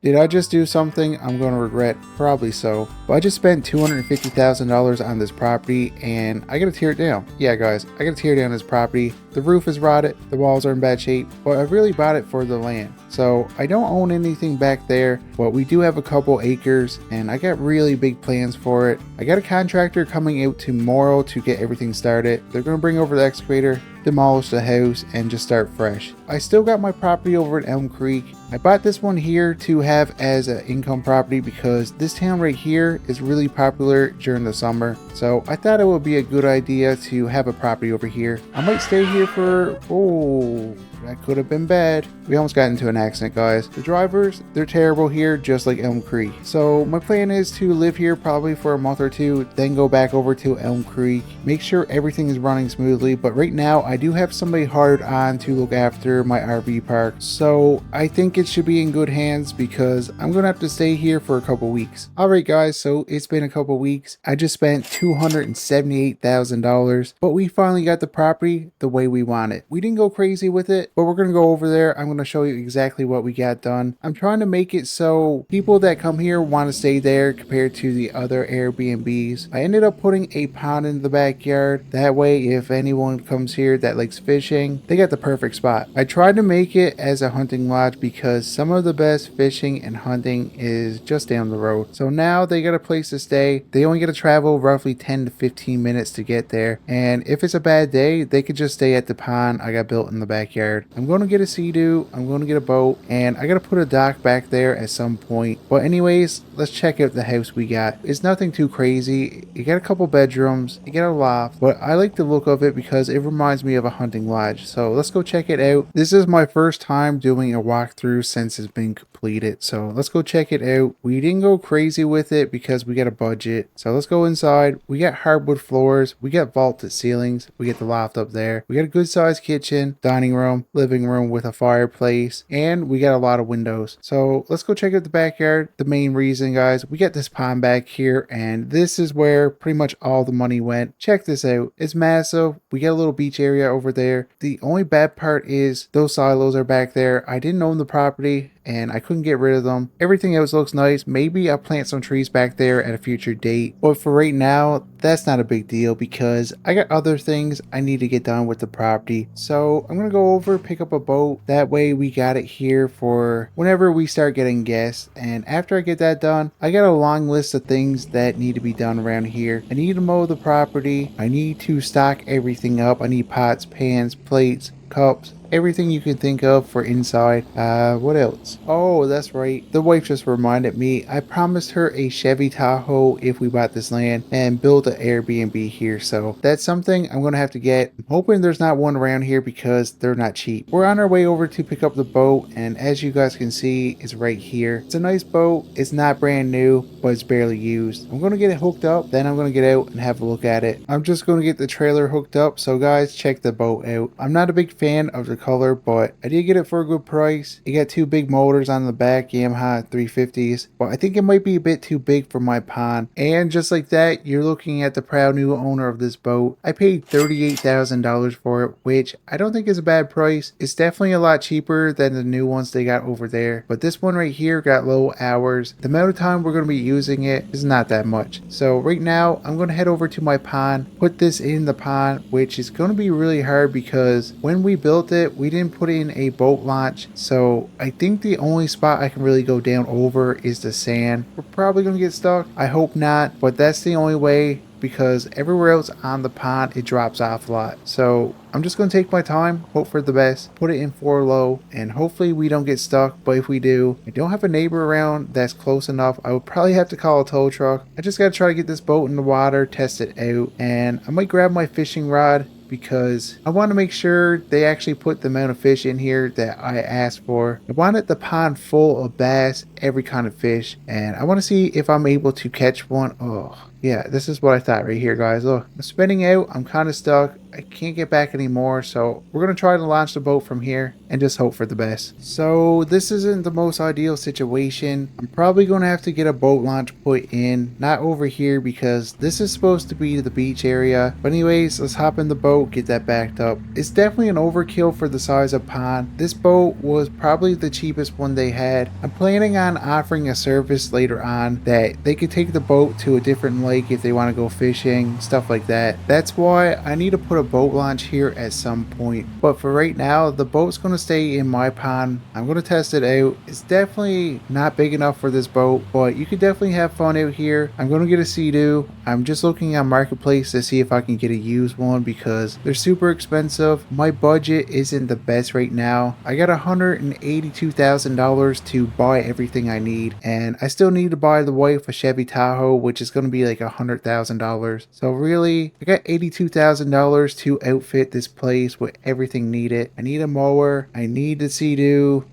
Did I just do something I'm going to regret? Probably so. But I just spent $250,000 on this property and I gotta tear it down. Yeah, guys, I gotta tear down this property. The roof is rotted, the walls are in bad shape, but I really bought it for the land. So I don't own anything back there, but we do have a couple acres and I got really big plans for it. I got a contractor coming out tomorrow to get everything started. They're going to bring over the excavator, demolish the house, and just start fresh. I still got my property over at Elm Creek. I bought this one here to have as an income property because this town right here is really popular during the summer. So I thought it would be a good idea to have a property over here. I might stay here for, oh, that could have been bad. We almost got into an accident, guys. The drivers, they're terrible here, just like Elm Creek. So my plan is to live here probably for a month or two, then go back over to Elm Creek, make sure everything is running smoothly. But right now, I do have somebody hired on to look after my RV park. So I think it should be in good hands because I'm gonna have to stay here for a couple weeks. Alright guys, so it's been a couple weeks. I just spent $278,000, but we finally got the property the way we want it. We didn't go crazy with it, but we're gonna go over there. I'm gonna show you exactly what we got done. I'm trying to make it so people that come here want to stay there compared to the other Airbnbs. I ended up putting a pond in the backyard. That way, if anyone comes here that likes fishing, they got the perfect spot. I tried to make it as a hunting lodge because some of the best fishing and hunting is just down the road. So now they got a place to stay. They only got to travel roughly 10 to 15 minutes to get there. And if it's a bad day, they could just stay at the pond I got built in the backyard. I'm going to get a Sea-Doo, I'm going to get a boat, and I got to put a dock back there at some point. But anyways, let's check out the house we got. It's nothing too crazy. You got a couple bedrooms, you got a loft, but I like the look of it because it reminds me of a hunting lodge. So let's go check it out. This is my first time doing a walkthrough since it's been completed. So let's go check it out. We didn't go crazy with it because we got a budget. So let's go inside. We got hardwood floors, we got vaulted ceilings, we got the loft up there. We got a good sized kitchen, dining room, living room with a fireplace, and we got a lot of windows. So let's go check out the backyard. The main reason, guys, we got this pond back here, and this is where pretty much all the money went. Check this out. It's massive. We got a little beach area over there. The only bad part is those silos are back there. I didn't own the property and I couldn't get rid of them. Everything else looks nice. Maybe I'll plant some trees back there at a future date. But for right now, that's not a big deal because I got other things I need to get done with the property. So I'm going to go over, pick up a boat. That way we got it here for whenever we start getting guests. And after I get that done, I got a long list of things that need to be done around here. I need to mow the property. I need to stock everything up. I need pots, pans, plates, cups, everything you can think of for inside. What else? Oh, that's right. The wife just reminded me. I promised her a Chevy Tahoe if we bought this land and build an Airbnb here. So that's something I'm going to have to get. I'm hoping there's not one around here because they're not cheap. We're on our way over to pick up the boat. And as you guys can see, it's right here. It's a nice boat. It's not brand new, but it's barely used. I'm going to get it hooked up. Then I'm going to get out and have a look at it. I'm just going to get the trailer hooked up. So guys, check the boat out. I'm not a big fan of the color, but I did get it for a good price. It got two big motors on the back, Yamaha 350s, but I think it might be a bit too big for my pond. And just like that, you're looking at the proud new owner of this boat. I paid $38,000 for it, which I don't think is a bad price. It's definitely a lot cheaper than the new ones they got over there, but this one right here got low hours. The amount of time we're going to be using it is not that much. So right now, I'm going to head over to my pond, put this in the pond, which is going to be really hard because when we built it, we didn't put in a boat launch. So I think the only spot I can really go down over is the sand. We're probably going to get stuck. I hope not, but that's the only way because everywhere else on the pond it drops off a lot. So I'm just going to take my time, hope for the best, put it in 4 low, and hopefully we don't get stuck. But if we do, I don't have a neighbor around that's close enough. I would probably have to call a tow truck. I just got to try to get this boat in the water, test it out, and I might grab my fishing rod because I want to make sure they actually put the amount of fish in here that I asked for. I wanted the pond full of bass, every kind of fish, and I want to see if I'm able to catch one. Oh, yeah, this is what I thought right here, guys. Look, I'm spinning out. I'm kind of stuck. I I can't get back anymore, so we're going to try to launch the boat from here and just hope for the best. So this isn't the most ideal situation. I'm probably going to have to get a boat launch put in, not over here because this is supposed to be the beach area. But anyways, let's hop in the boat, get that backed up. It's definitely an overkill for the size of pond. This boat was probably the cheapest one they had. I'm planning on offering a service later on that they could take the boat to a different lake if they want to go fishing, stuff like that. That's why I need to put a boat launch here at some point. But for right now, the boat's going to stay in my pond. I'm going to test it out. It's definitely not big enough for this boat, but you could definitely have fun out here. I'm going to get a Sea-Doo. I'm just looking on Marketplace to see if I can get a used one because they're super expensive. My budget isn't the best right now. I got $182,000 to buy everything I need, and I still need to buy the wife a Chevy Tahoe, which is going to be like $100,000. So really, I got $82,000 to outfit this place with everything needed. I need a mower, I need the Sea-Doo,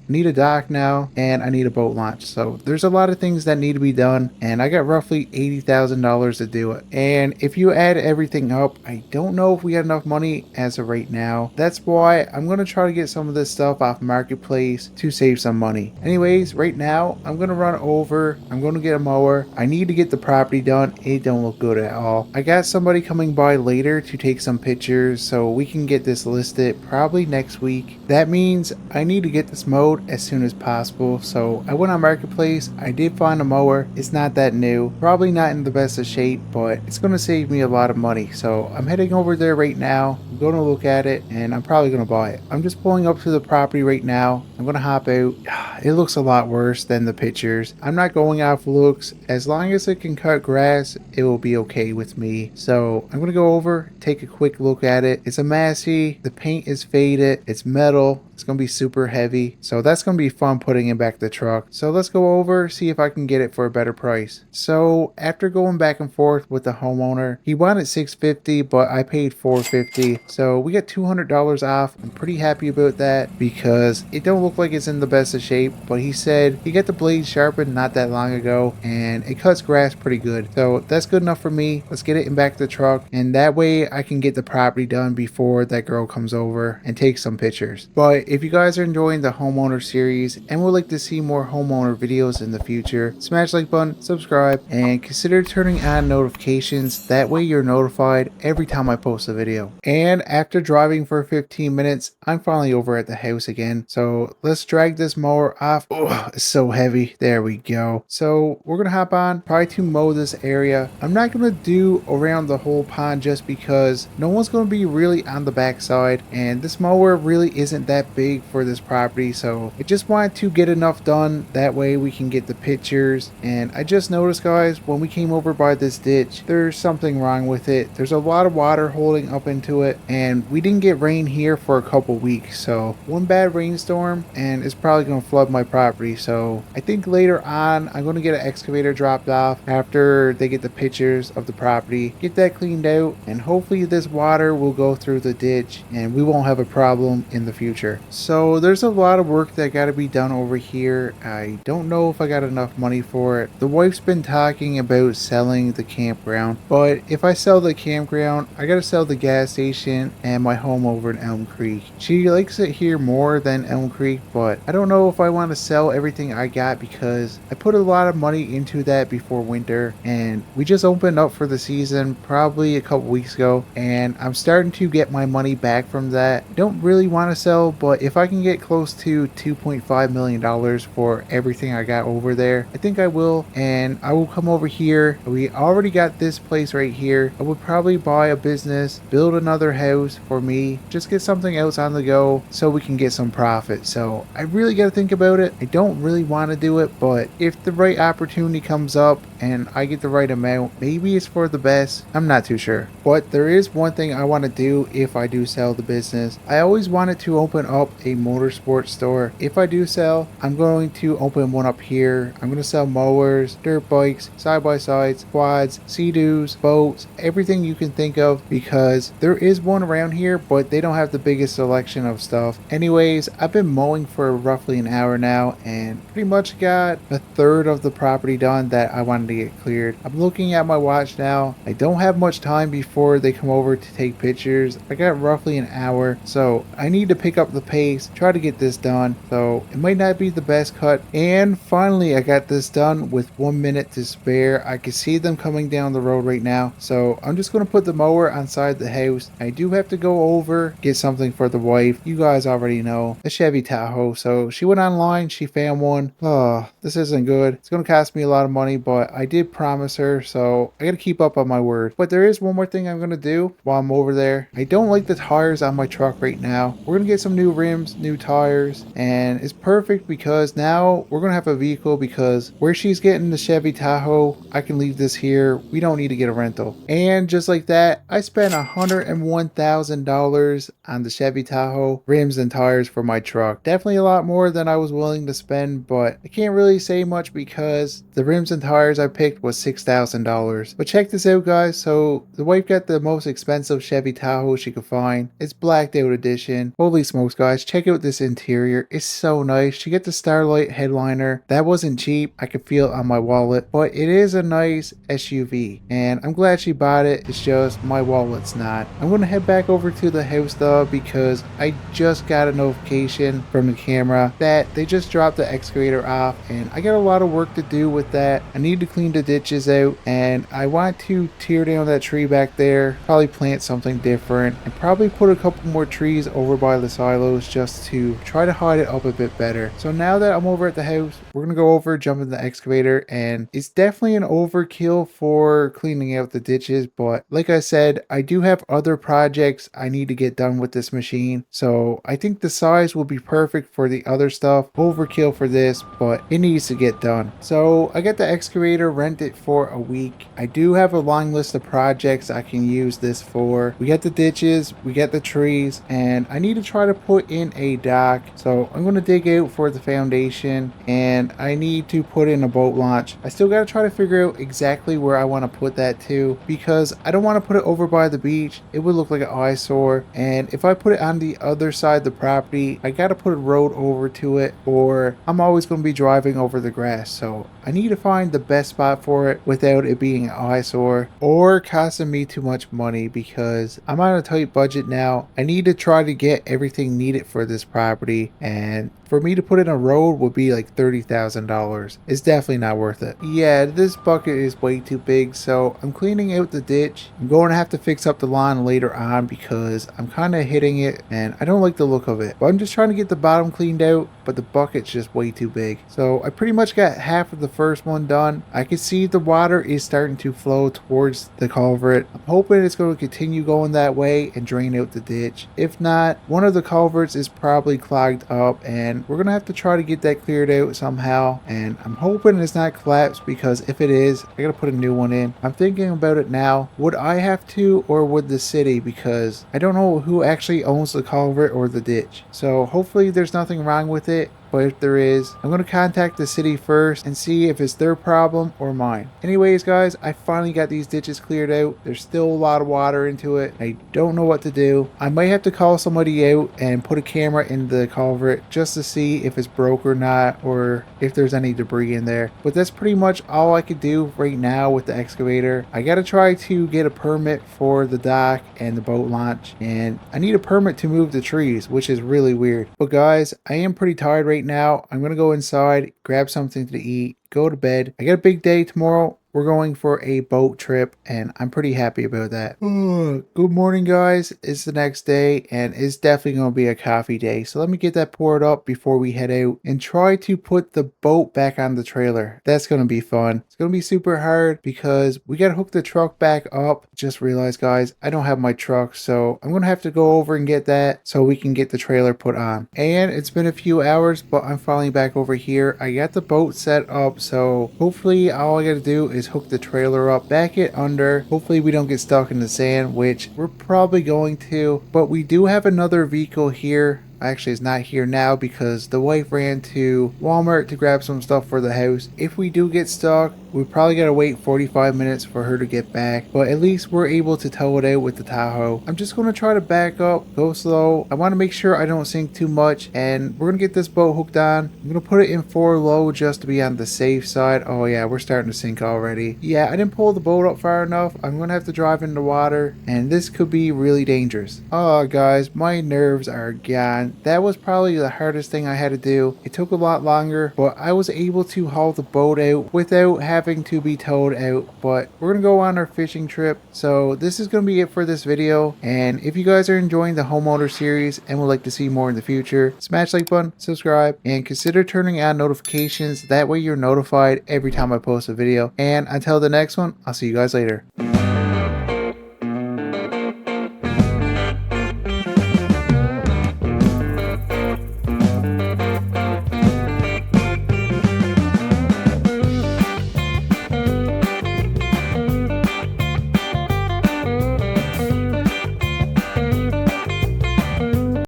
need a dock now, and I need a boat launch. So there's a lot of things that need to be done, and I got roughly $80,000 to do it. And if you add everything up, I don't know if we got enough money as of right now. That's why I'm going to try to get some of this stuff off Marketplace to save some money. Anyways, right now I'm going to run over, I'm going to get a mower. I need to get the property done. It don't look good at all. I got somebody coming by later to take some pictures so we can get this listed probably next week. That means I need to get this mowed as soon as possible. So I went on Marketplace. I did find a mower. It's not that new, probably not in the best of shape, but it's going to save me a lot of money. So I'm heading over there right now. I'm going to look at it and I'm probably going to buy it. I'm just pulling up to the property right now. I'm going to hop out. It looks a lot worse than the pictures. I'm not going off looks. As long as it can cut grass, it will be okay with me. So I'm going to go over, take a quick look at it. It's a Massey. The paint is faded. It's metal. It's going to be super heavy. So that's going to be fun putting it back in the truck. So let's go over, see if I can get it for a better price. So after going back and forth with the homeowner, he wanted $650, but I paid $450. So we got $200 off. I'm pretty happy about that because it don't look like it's in the best of shape, but he said he got the blade sharpened not that long ago and it cuts grass pretty good. So that's good enough for me. Let's get it in back to the truck, and that way I can get the property done before that girl comes over and take some pictures. But if you guys are enjoying the homeowner series and would like to see more homeowner videos in the future, smash the like button, subscribe, and consider turning on notifications. That way you're notified every time I post a video. And after driving for 15 minutes, I'm finally over at the house again. So let's drag this mower off. Oh, it's so heavy. There we go. So we're gonna hop on, try to mow this area. I'm not gonna do around the whole pond just because no one's gonna be really on the backside, and this mower really isn't that big for this property. So I just wanted to get enough done, that way we can get the pictures. And I just noticed, guys, when we came over by this ditch, there's something wrong with it. There's a lot of water holding up into it, and we didn't get rain here for a couple weeks. So one bad rainstorm and it's probably going to flood my property. So I think later on I'm going to get an excavator dropped off after they get the pictures of the property, get that cleaned out, and hopefully this water will go through the ditch and we won't have a problem in the future. So there's a lot of work that got to be done over here. I don't know if I got enough money for it. The wife's been talking about selling the campground, but if I sell the campground, I got to sell the gas station and my home over in Elm Creek. She likes it here more than Elm Creek, but I don't know if I want to sell everything I got because I put a lot of money into that before winter, and we just opened up for the season probably a couple weeks ago, and I'm starting to get my money back from that. I don't really want to sell, but if I can get close to $2.5 million for everything I got over there, I think I will, and I will come over here. We already got this place right here. I would probably buy a business, build another house for me, just get something else on the go so we can get some profit. So I really got to think about it. I don't really want to do it, but if the right opportunity comes up and I get the right amount, maybe it's for the best. I'm not too sure. But there is one thing I want to do if I do sell the business. I always wanted to open up a motorsports store. car. If I do sell, I'm going to open one up here. I'm going to sell mowers, dirt bikes, side-by-sides, quads, sea-doos, boats, everything you can think of, because there is one around here, but they don't have the biggest selection of stuff. Anyways, I've been mowing for roughly an hour now and pretty much got a third of the property done that I wanted to get cleared. I'm looking at my watch now. I don't have much time before they come over to take pictures. I got roughly an hour, so I need to pick up the pace, try to get this done. So it might not be the best cut. And finally I got this done with 1 minute to spare. I can see them coming down the road right now, so I'm just going to put the mower on side the house. I do have to go over, get something for the wife. You guys already know, a Chevy Tahoe. So she went online, she found one. Oh, this isn't good. It's going to cost me a lot of money, but I did promise her, so I got to keep up on my word. But there is one more thing I'm going to do while I'm over there. I don't like the tires on my truck right now. We're going to get some new rims, new tires, and it's perfect because now we're going to have a vehicle, because where she's getting the Chevy Tahoe, I can leave this here. We don't need to get a rental. And just like that, I spent $101,000 on the Chevy Tahoe rims and tires for my truck. Definitely a lot more than I was willing to spend, but I can't really say much because the rims and tires I picked was $6,000. But check this out, guys. So the wife got the most expensive Chevy Tahoe she could find. It's blacked out edition. Holy smokes, guys, check out this interior. It's so nice. She got the Starlight headliner. That wasn't cheap. I could feel it on my wallet, but it is a nice SUV and I'm glad she bought it. It's just my wallet's not. I'm gonna head back over to the house though, because I just got a notification from the camera that they just dropped the excavator off, and I got a lot of work to do with that. I need to clean the ditches out, and I want to tear down that tree back there, probably plant something different, and probably put a couple more trees over by the silos just to try to hide it up a bit better. So now that I'm over at the house, we're gonna go over, jump in the excavator, and it's definitely an overkill for cleaning out the ditches, but like I said, I do have other projects I need to get done with this machine, so I think the size will be perfect for the other stuff. Overkill for this, but it needs to get done. So I got the excavator rented for a week. I do have a long list of projects I can use this for. We got the ditches, we got the trees, and I need to try to put in a dock. So I'm going to dig out for the foundation, and I need to put in a boat launch. I still got to try to figure out exactly where I want to put that to, because I don't want to put it over by the beach. It would look like an eyesore, and if I put it on the other side of the property, I got to put a road over to it, or I'm always going to be driving over the grass. So I need to find the best spot for it without it being an eyesore or costing me too much money, because I'm on a tight budget now. I need to try to get everything needed for this property, and for me to put in a road would be like $30,000. It's definitely not worth it. Yeah, this bucket is way too big, so I'm cleaning out the ditch. I'm going to have to fix up the lawn later on because I'm kind of hitting it and I don't like the look of it. But I'm just trying to get the bottom cleaned out, but the bucket's just way too big. So I pretty much got half of the first one done. I can see the water is starting to flow towards the culvert. I'm hoping it's going to continue going that way and drain out the ditch. If not, one of the culverts is probably clogged up, and we're gonna have to try to get that cleared out somehow, and I'm hoping it's not collapsed, because if it is, I gotta put a new one in. I'm thinking about it now. Would I have to, or would the city? Because I don't know who actually owns the culvert or the ditch. So hopefully there's nothing wrong with it. But if there is, I'm going to contact the city first and see if it's their problem or mine. Anyways, guys, I finally got these ditches cleared out. There's still a lot of water into it. I don't know what to do. I might have to call somebody out and put a camera in the culvert just to see if it's broke or not, or if there's any debris in there. But that's pretty much all I could do right now with the excavator. I got to try to get a permit for the dock and the boat launch, and I need a permit to move the trees, which is really weird. But guys, I am pretty tired right now. I'm gonna go inside, grab something to eat, go to bed. I got a big day tomorrow. We're going for a boat trip, and I'm pretty happy about that. Good morning, guys. It's the next day, and it's definitely going to be a coffee day. So let me get that poured up before we head out and try to put the boat back on the trailer. That's going to be fun. It's going to be super hard because we got to hook the truck back up. Just realized, guys, I don't have my truck, so I'm going to have to go over and get that so we can get the trailer put on. And it's been a few hours, but I'm finally back over here. I got the boat set up, so hopefully all I got to do is hook the trailer up, back it under. Hopefully we don't get stuck in the sand, which we're probably going to, but we do have another vehicle here actually is not here now because the wife ran to Walmart to grab some stuff for the house. If we do get stuck, we probably gotta wait 45 minutes for her to get back, but at least we're able to tow it out with the Tahoe. I'm just gonna try to back up, go slow. I want to make sure I don't sink too much, and we're gonna get this boat hooked on. I'm gonna put it in 4 low just to be on the safe side. Oh yeah, we're starting to sink already. Yeah, I didn't pull the boat up far enough. I'm gonna have to drive in the water, and this could be really dangerous. Oh guys, my nerves are gone. That was probably the hardest thing I had to do. It took a lot longer, but I was able to haul the boat out without having to be towed out. But we're gonna go on our fishing trip. So this is gonna be it for this video, and if you guys are enjoying the homeowner series and would like to see more in the future, smash like button, subscribe, and consider turning on notifications. That way you're notified every time I post a video. And until the next one, I'll see you guys later.